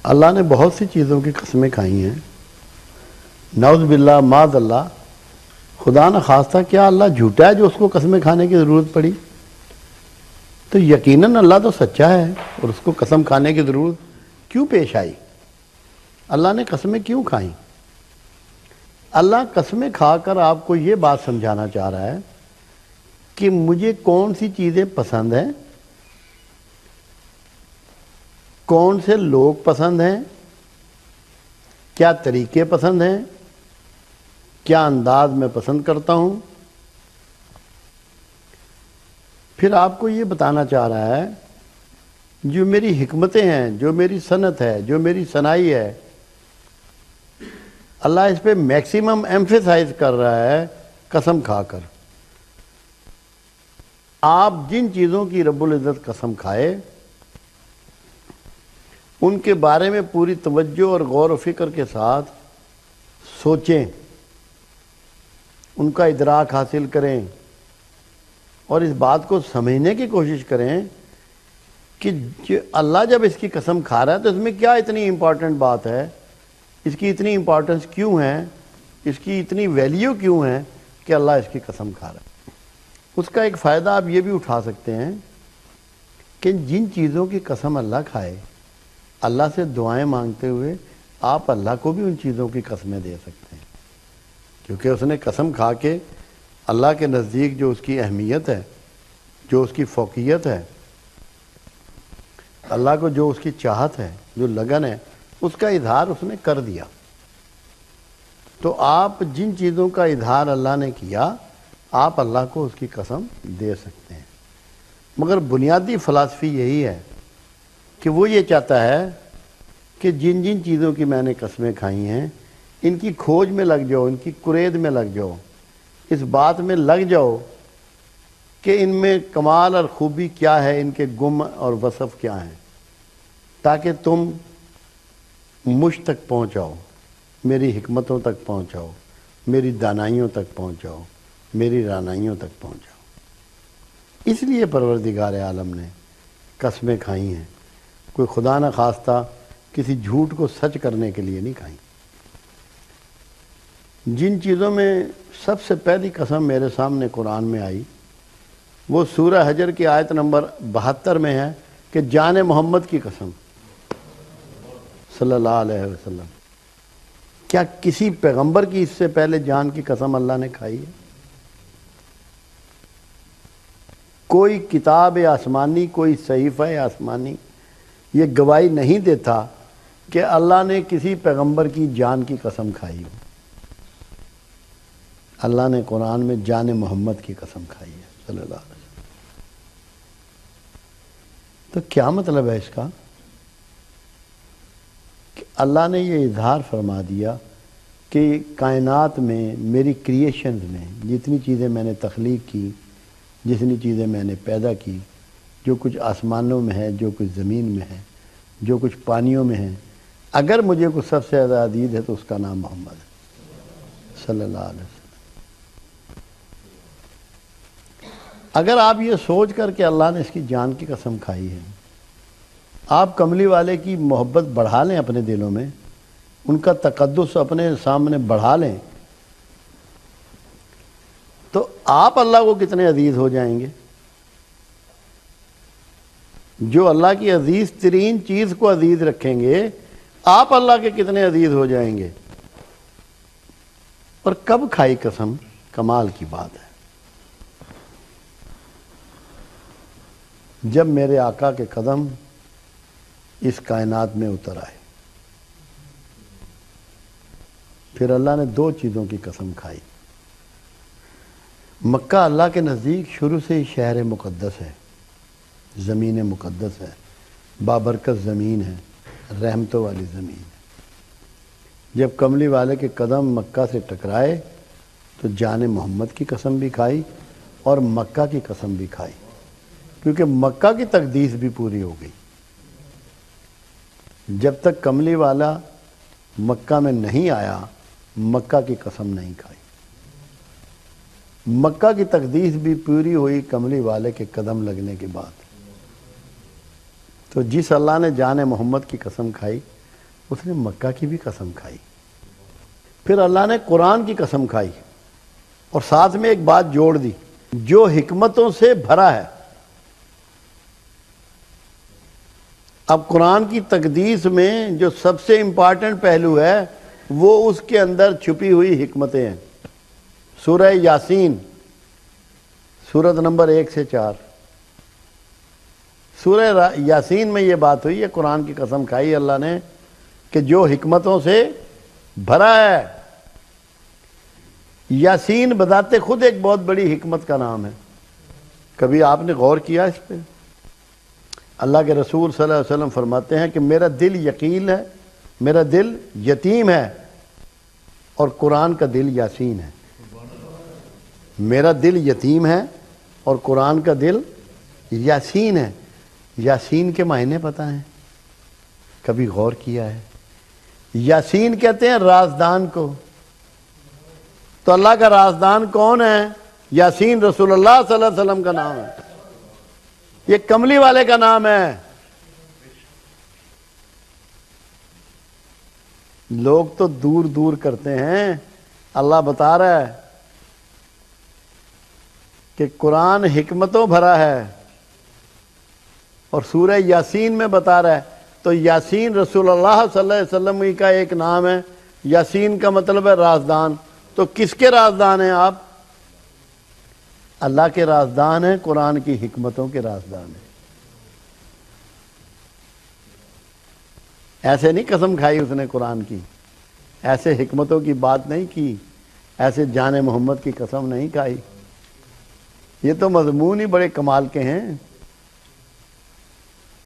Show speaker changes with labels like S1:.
S1: اللہ نے بہت سی چیزوں کی قسمیں کھائی ہیں، نعوذ باللہ معاذ اللہ۔ خدا نہ خواستہ کیا اللہ جھوٹا ہے جو اس کو قسمیں کھانے کی ضرورت پڑی؟ تو یقیناً اللہ تو سچا ہے، اور اس کو قسم کھانے کی ضرورت کیوں پیش آئی؟ اللہ نے قسمیں کیوں کھائیں؟ اللہ قسمیں کھا کر آپ کو یہ بات سمجھانا چاہ رہا ہے کہ مجھے کون سی چیزیں پسند ہیں، کون سے لوگ پسند ہیں، کیا طریقے پسند ہیں، کیا انداز میں پسند کرتا ہوں۔ پھر آپ کو یہ بتانا چاہ رہا ہے جو میری حکمتیں ہیں، جو میری صنعت ہے، جو میری صنائی ہے، اللہ اس پہ میکسیمم ایمفیسائز کر رہا ہے قسم کھا کر۔ آپ جن چیزوں کی رب العزت قسم کھائے ان کے بارے میں پوری توجہ اور غور و فکر کے ساتھ سوچیں، ان کا ادراک حاصل کریں، اور اس بات کو سمجھنے کی کوشش کریں کہ اللہ جب اس کی قسم کھا رہا ہے تو اس میں کیا اتنی امپورٹنٹ بات ہے، اس کی اتنی امپورٹنس کیوں ہے، اس کی اتنی ویلیو کیوں ہے کہ اللہ اس کی قسم کھا رہا ہے۔ اس کا ایک فائدہ آپ یہ بھی اٹھا سکتے ہیں کہ جن چیزوں کی قسم اللہ کھائے، اللہ سے دعائیں مانگتے ہوئے آپ اللہ کو بھی ان چیزوں کی قسمیں دے سکتے ہیں، کیونکہ اس نے قسم کھا کے اللہ کے نزدیک جو اس کی اہمیت ہے، جو اس کی فوقیت ہے، اللہ کو جو اس کی چاہت ہے، جو لگن ہے، اس کا اظہار اس نے کر دیا۔ تو آپ جن چیزوں کا اظہار اللہ نے کیا، آپ اللہ کو اس کی قسم دے سکتے ہیں۔ مگر بنیادی فلسفی یہی ہے کہ وہ یہ چاہتا ہے کہ جن جن چیزوں کی میں نے قسمیں کھائی ہیں ان کی کھوج میں لگ جاؤ، ان کی کرید میں لگ جاؤ، اس بات میں لگ جاؤ کہ ان میں کمال اور خوبی کیا ہے، ان کے گم اور وصف کیا ہیں، تاکہ تم مجھ تک پہنچاؤ، میری حکمتوں تک پہنچاؤ، میری دانائیوں تک پہنچاؤ، میری رانائیوں تک پہنچاؤ۔ اس لیے پروردگار عالم نے قسمیں کھائی ہیں، کوئی خدا نہ خواستہ کسی جھوٹ کو سچ کرنے کے لیے نہیں کھائیں۔ جن چیزوں میں سب سے پہلی قسم میرے سامنے قرآن میں آئی وہ سورہ حجر کی آیت نمبر 72 میں ہے کہ جان محمد کی قسم صلی اللہ علیہ وسلم۔ کیا کسی پیغمبر کی اس سے پہلے جان کی قسم اللہ نے کھائی ہے؟ کوئی کتاب آسمانی، کوئی صحیفہ آسمانی یہ گواہی نہیں دیتا کہ اللہ نے کسی پیغمبر کی جان کی قسم کھائی ہو۔ اللہ نے قرآن میں جان محمد کی قسم کھائی ہے صلی اللہ علیہ وسلم۔ تو کیا مطلب ہے اس کا؟ کہ اللہ نے یہ اظہار فرما دیا کہ کائنات میں، میری کریشنز میں جتنی چیزیں میں نے تخلیق کی، جتنی چیزیں میں نے پیدا کی، جو کچھ آسمانوں میں ہے، جو کچھ زمین میں ہے، جو کچھ پانیوں میں ہے، اگر مجھے کچھ سب سے زیادہ عزیز ہے تو اس کا نام محمد ہے صلی اللہ علیہ وسلم۔ اگر آپ یہ سوچ کر کہ اللہ نے اس کی جان کی قسم کھائی ہے، آپ کملی والے کی محبت بڑھا لیں اپنے دلوں میں، ان کا تقدس اپنے سامنے بڑھا لیں، تو آپ اللہ کو کتنے عزیز ہو جائیں گے؟ جو اللہ کی عزیز ترین چیز کو عزیز رکھیں گے، آپ اللہ کے کتنے عزیز ہو جائیں گے۔ اور کب کھائی قسم؟ کمال کی بات ہے، جب میرے آقا کے قدم اس کائنات میں اتر آئے، پھر اللہ نے دو چیزوں کی قسم کھائی۔ مکہ اللہ کے نزدیک شروع سے ہی شہر مقدس ہے، زمین مقدس ہے، بابرکت زمین ہے، رحمتوں والی زمین ہے۔ جب کملی والے کے قدم مکہ سے ٹکرائے تو جان محمد کی قسم بھی کھائی اور مکہ کی قسم بھی کھائی، کیونکہ مکہ کی تقدیس بھی پوری ہو گئی۔ جب تک کملی والا مکہ میں نہیں آیا، مکہ کی قسم نہیں کھائی۔ مکہ کی تقدیس بھی پوری ہوئی کملی والے کے قدم لگنے کے بعد۔ تو جس اللہ نے جان محمد کی قسم کھائی، اس نے مکہ کی بھی قسم کھائی، پھر اللہ نے قرآن کی قسم کھائی، اور ساتھ میں ایک بات جوڑ دی، جو حکمتوں سے بھرا ہے۔ اب قرآن کی تقدیس میں جو سب سے امپارٹنٹ پہلو ہے وہ اس کے اندر چھپی ہوئی حکمتیں ہیں۔ سورہ یاسین، سورت نمبر 1 سے 4، سورہ یاسین میں یہ بات ہوئی ہے، قرآن کی قسم کھائی اللہ نے کہ جو حکمتوں سے بھرا ہے۔ یاسین بذات خود ایک بہت بڑی حکمت کا نام ہے، کبھی آپ نے غور کیا اس پہ؟ اللہ کے رسول صلی اللہ علیہ وسلم فرماتے ہیں کہ میرا دل یقین ہے، میرا دل یتیم ہے، اور قرآن کا دل یاسین ہے۔ میرا دل یتیم ہے اور قرآن کا دل یاسین ہے۔ یاسین کے معنی پتہ ہیں؟ کبھی غور کیا ہے؟ یاسین کہتے ہیں رازدان کو، تو اللہ کا رازدان کون ہے؟ یاسین رسول اللہ صلی اللہ علیہ وسلم کا نام ہے، یہ کملی والے کا نام ہے۔ لوگ تو دور دور کرتے ہیں، اللہ بتا رہا ہے کہ قرآن حکمتوں بھرا ہے، اور سورہ یاسین میں بتا رہا ہے، تو یاسین رسول اللہ صلی اللہ علیہ وسلم کا ایک نام ہے۔ یاسین کا مطلب ہے رازدان، تو کس کے رازدان ہیں آپ؟ اللہ کے رازدان ہیں، قرآن کی حکمتوں کے رازدان ہیں۔ ایسے نہیں قسم کھائی اس نے قرآن کی، ایسے حکمتوں کی بات نہیں کی، ایسے جان محمد کی قسم نہیں کھائی، یہ تو مضمون ہی بڑے کمال کے ہیں۔